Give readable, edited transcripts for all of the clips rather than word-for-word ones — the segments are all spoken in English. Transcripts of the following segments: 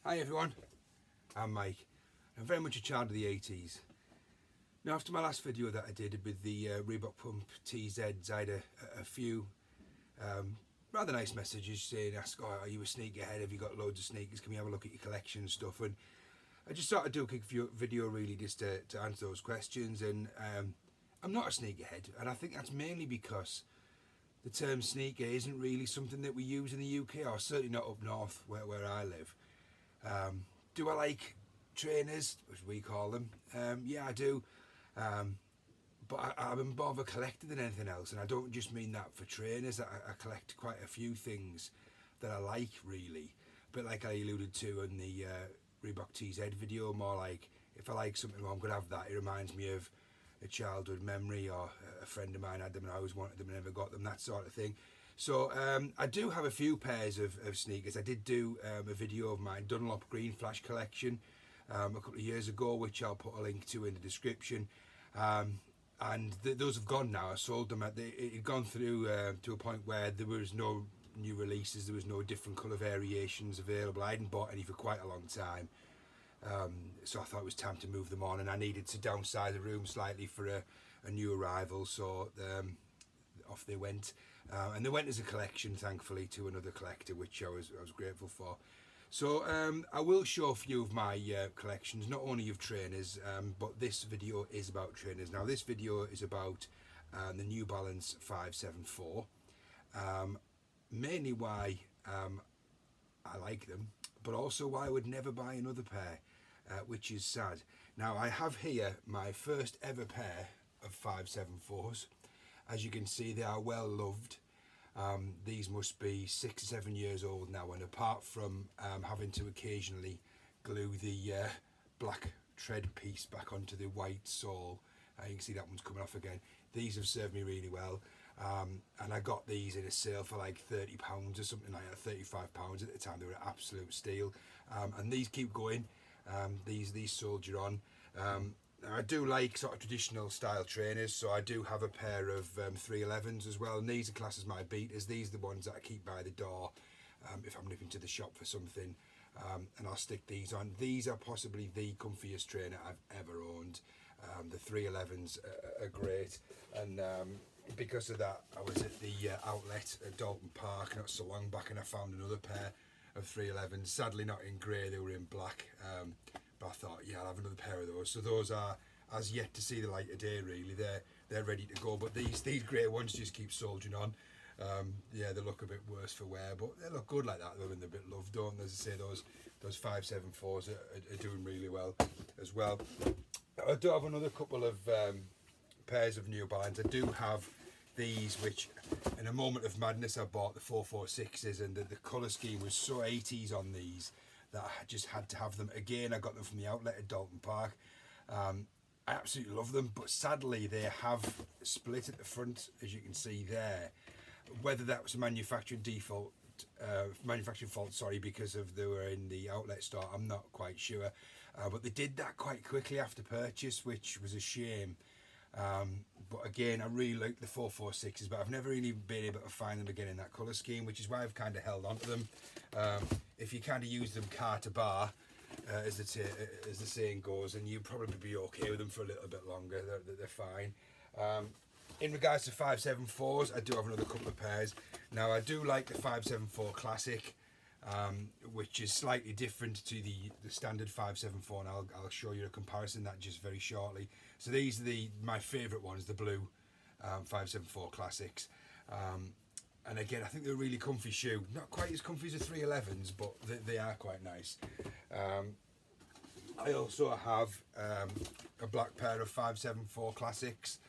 Hi everyone, I'm Mike. I'm very much a child of the 80s. Now after my last video that I did with the Reebok Pump TZs, I had a few rather nice messages saying, are you a sneakerhead, have you got loads of sneakers, can we have a look at your collection and stuff. And I just thought I'd do a quick video really just to answer those questions. And I'm not a sneakerhead, and I think that's mainly because the term sneaker isn't really something that we use in the UK, or certainly not up north where I live. Do I like trainers, as we call them? Yeah, I do. But I'm more of a collector than anything else, and I don't just mean that for trainers. I collect quite a few things that I like, really. But like I alluded to in the Reebok TZ video, more like if I like something, well, I'm going to have that. It reminds me of a childhood memory, or a friend of mine had them and I always wanted them and never got them, that sort of thing. So I do have a few pairs of sneakers. I did do a video of my Dunlop Green Flash collection a couple of years ago, which I'll put a link to in the description. And those have gone now. I sold them. It had gone through to a point where there was no new releases, there was no different colour variations available. I hadn't bought any for quite a long time. So I thought it was time to move them on, and I needed to downsize the room slightly for a new arrival, so off they went. And they went as a collection, thankfully, to another collector, which I was grateful for. So I will show a few of my collections, not only of trainers, but this video is about trainers. Now this video is about the New Balance 574, mainly why I like them, but also why I would never buy another pair, which is sad. Now I have here my first ever pair of 574s. As you can see, they are well loved. These must be 6 or 7 years old now, and apart from having to occasionally glue the black tread piece back onto the white sole, you can see that one's coming off again. These have served me really well, and I got these in a sale for like £30 or something like that, £35 at the time. They were an absolute steal, and these keep going. These soldier on. I do like sort of traditional style trainers, so I do have a pair of 311s as well, and these are classed as my beaters. These are the ones that I keep by the door if I'm nipping to the shop for something, and I'll stick these on. These are possibly the comfiest trainer I've ever owned. The 311s are great, and because of that, I was at the outlet at Dalton Park not so long back, and I found another pair of 311s, sadly not in grey, they were in black. But I thought, yeah, I'll have another pair of those. So those are as yet to see the light of day, really. They're ready to go, but these grey ones just keep soldiering on. Yeah, they look a bit worse for wear, but they look good like that though, and they're a bit loved, don't they? As I say, those 574s are doing really well as well. I do have another couple of pairs of New Balance. I do have these, which in a moment of madness I bought the 446s, and the colour scheme was so 80s on these that I just had to have them. Again, I got them from the outlet at Dalton Park. I absolutely love them, but sadly they have split at the front, as you can see there. Whether that was a manufacturing fault, sorry, because they were in the outlet store, I'm not quite sure. But they did that quite quickly after purchase, which was a shame. But again, I really like the 446s, but I've never really been able to find them again in that colour scheme, which is why I've kind of held on to them. If you kind of use them car to bar, as the saying goes, and you'll probably be okay with them for a little bit longer. They're fine. In regards to 574s, I do have another couple of pairs. Now I do like the 574 Classic, which is slightly different to the standard 574, and I'll show you a comparison of that just very shortly. So these are my favourite ones, the blue 574 Classics. And again, I think they're a really comfy shoe. Not quite as comfy as the 311s, but they are quite nice. I also have a black pair of 574 Classics.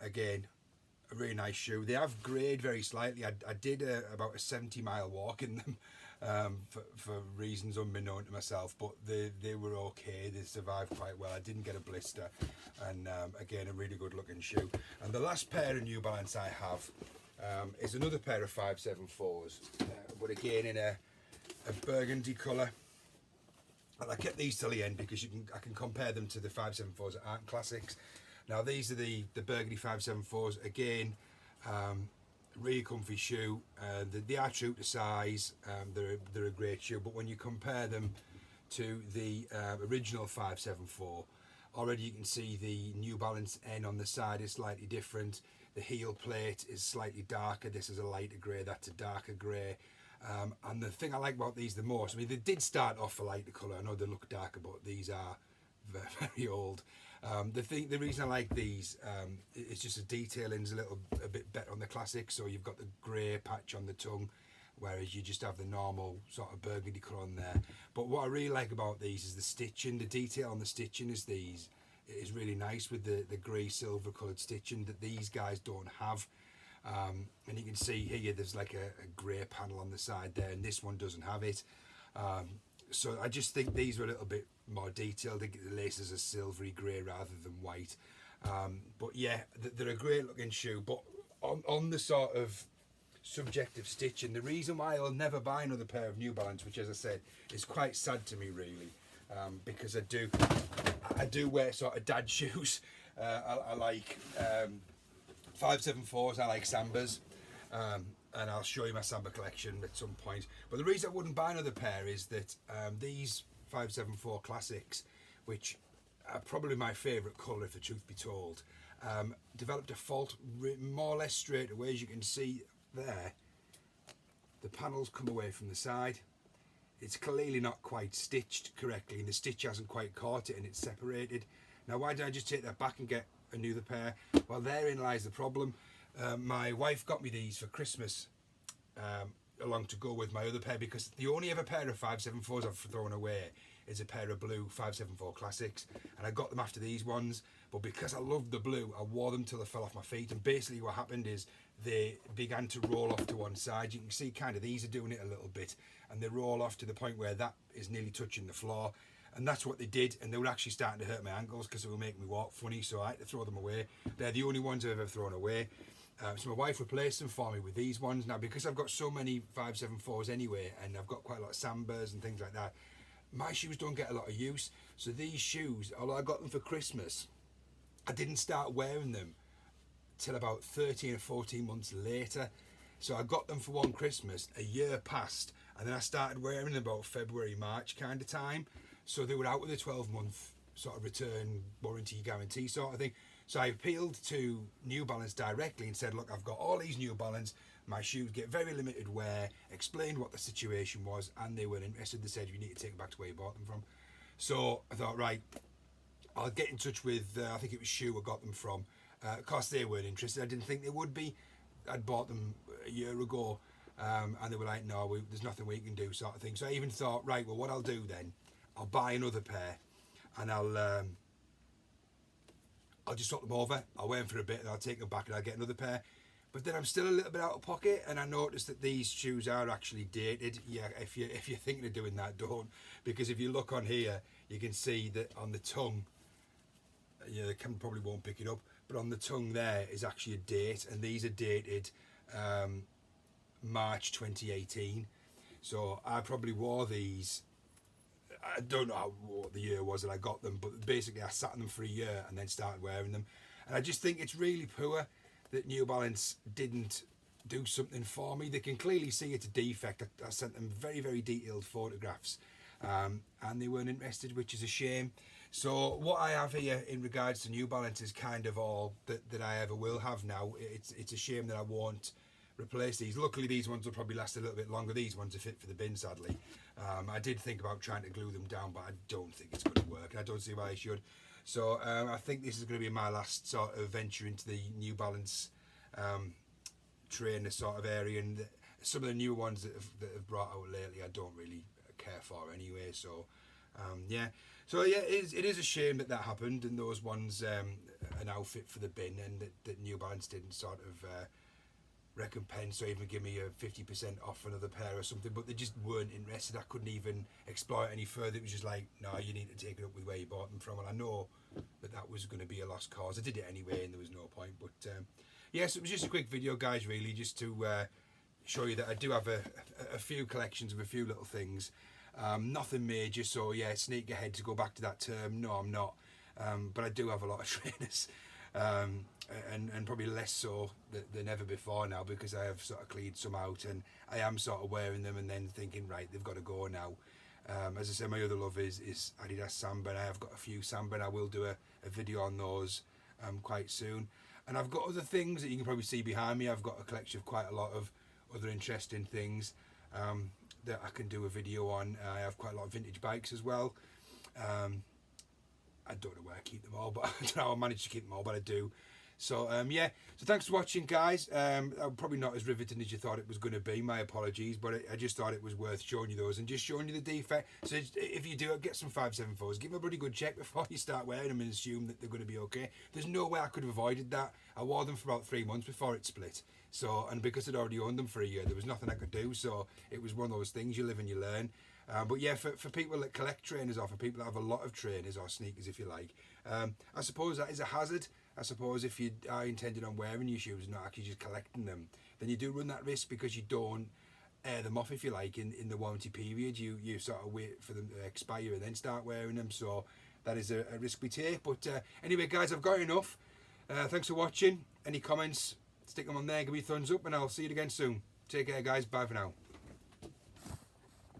Again, a really nice shoe. They have greyed very slightly. I did about a 70-mile walk in them for reasons unknown to myself, but they were okay. They survived quite well. I didn't get a blister, and again, a really good looking shoe. And the last pair of New Balance I have is another pair of 574s, but again in a burgundy colour. And I kept these till the end because I can compare them to the 574s that aren't classics. Now these are the burgundy 574s. Again, really comfy shoe. They are true to size. They're a great shoe, but when you compare them to the original 574, already you can see the New Balance N on the side is slightly different. The heel plate is slightly darker. This is a lighter grey, that's a darker grey. And the thing I like about these the most, I mean, they did start off a lighter colour. I know they look darker, but these are very, very old. The reason I like these is just the detailing's a bit better on the classic. So you've got the grey patch on the tongue, whereas you just have the normal sort of burgundy colour on there. But what I really like about these is the stitching. The detail on the stitching is really nice with the grey silver coloured stitching that these guys don't have. And you can see here there's like a grey panel on the side there, and this one doesn't have it. So I just think these were a little bit more detailed. The laces are silvery grey rather than white. But yeah, they're a great looking shoe. But on the sort of subject of stitching, the reason why I'll never buy another pair of New Balance, which as I said is quite sad to me really, because I do wear sort of dad shoes. I like 574s, I like Sambas, and I'll show you my Samba collection at some point. But the reason I wouldn't buy another pair is that these 574 Classics, which are probably my favourite colour if the truth be told, developed a fault more or less straight away. As you can see there, the panels come away from the side. It's clearly not quite stitched correctly, and the stitch hasn't quite caught it and it's separated. Now why don't I just take that back and get another pair? Well, therein lies the problem. My wife got me these for Christmas along to go with my other pair, because the only other pair of 574s I've thrown away is a pair of blue 574 Classics, and I got them after these ones, but because I loved the blue I wore them till they fell off my feet, and basically what happened is they began to roll off to one side. You can see kind of these are doing it a little bit, and they roll off to the point where that is nearly touching the floor. And that's what they did, and they were actually starting to hurt my ankles because they were making me walk funny, so I had to throw them away. They're the only ones I've ever thrown away. So my wife replaced them for me with these ones. Now, because I've got so many 574s anyway, and I've got quite a lot of Sambas and things like that, my shoes don't get a lot of use. So these shoes, although I got them for Christmas, I didn't start wearing them till about 13 or 14 months later. So I got them for one Christmas, a year passed, and then I started wearing them about February, March kind of time. So they were out with a 12-month sort of return warranty guarantee sort of thing. So I appealed to New Balance directly and said, look, I've got all these New Balance, my shoes get very limited wear, explained what the situation was, and they weren't interested. They said, you need to take them back to where you bought them from. So I thought, right, I'll get in touch with, I think it was Shoe I got them from. Of course, they weren't interested. I didn't think they would be. I'd bought them a year ago, and they were like, no, there's nothing we can do sort of thing. So I even thought, right, well, what I'll do then, I'll buy another pair, and I'll just swap them over. I'll wear them for a bit, and I'll take them back, and I'll get another pair. But then I'm still a little bit out of pocket, and I noticed that these shoes are actually dated. Yeah, if you're thinking of doing that, don't, because if you look on here, you can see that on the tongue, the camera probably won't pick it up, but on the tongue there is actually a date, and these are dated March 2018. So I probably wore these. I don't know what the year was that I got them, but basically I sat in them for a year and then started wearing them. And I just think it's really poor that New Balance didn't do something for me. They can clearly see it's a defect. I sent them very, very detailed photographs, and they weren't interested, which is a shame. So what I have here in regards to New Balance is kind of all that I ever will have now. It's a shame that I won't replace these. Luckily these ones will probably last a little bit longer. These ones are fit for the bin, sadly. I did think about trying to glue them down, but I don't think it's going to work, and I don't see why I should. So I think this is going to be my last sort of venture into the New Balance trainer sort of area, and some of the new ones that have brought out lately I don't really care for anyway. So yeah, it is a shame that happened, and those ones are now fit for the bin, and that New Balance didn't sort of recompense or even give me a 50% off another pair or something, but they just weren't interested. I couldn't even explore it any further. It was just like, no, you need to take it up with where you bought them from, and I know that was going to be a lost cause. I did it anyway and there was no point, but yes, it was just a quick video, guys, really, just to show you that I do have a few collections of a few little things, nothing major. So yeah, sneak ahead to go back to that term, no I'm not, but I do have a lot of trainers. and probably less so than ever before now, because I have sort of cleaned some out and I am sort of wearing them and then thinking, right, they've got to go now. As I said, my other love is Adidas Samba, and I have got a few Samba, and I will do a video on those quite soon. And I've got other things that you can probably see behind me. I've got a collection of quite a lot of other interesting things that I can do a video on. I have quite a lot of vintage bikes as well. I don't know where I keep them all, but I don't know how I manage to keep them all, but I do. So yeah, so thanks for watching, guys. I'm probably not as riveting as you thought it was going to be, my apologies, but I just thought it was worth showing you those and just showing you the defect. So if you do get some 574s, give them a pretty good check before you start wearing them and assume that they're going to be okay. There's no way I could have avoided that. I wore them for about 3 months before it split, so, and because I'd already owned them for a year, there was nothing I could do. So it was one of those things, you live and you learn. But yeah, for people that collect trainers, or for people that have a lot of trainers or sneakers, if you like, I suppose that is a hazard. I suppose if you are intending on wearing your shoes and not actually just collecting them, then you do run that risk, because you don't air them off, if you like, in the warranty period. You sort of wait for them to expire and then start wearing them. So that is a risk we take. But anyway, guys, I've got enough. Thanks for watching. Any comments, stick them on there, give me a thumbs up, and I'll see you again soon. Take care, guys. Bye for now.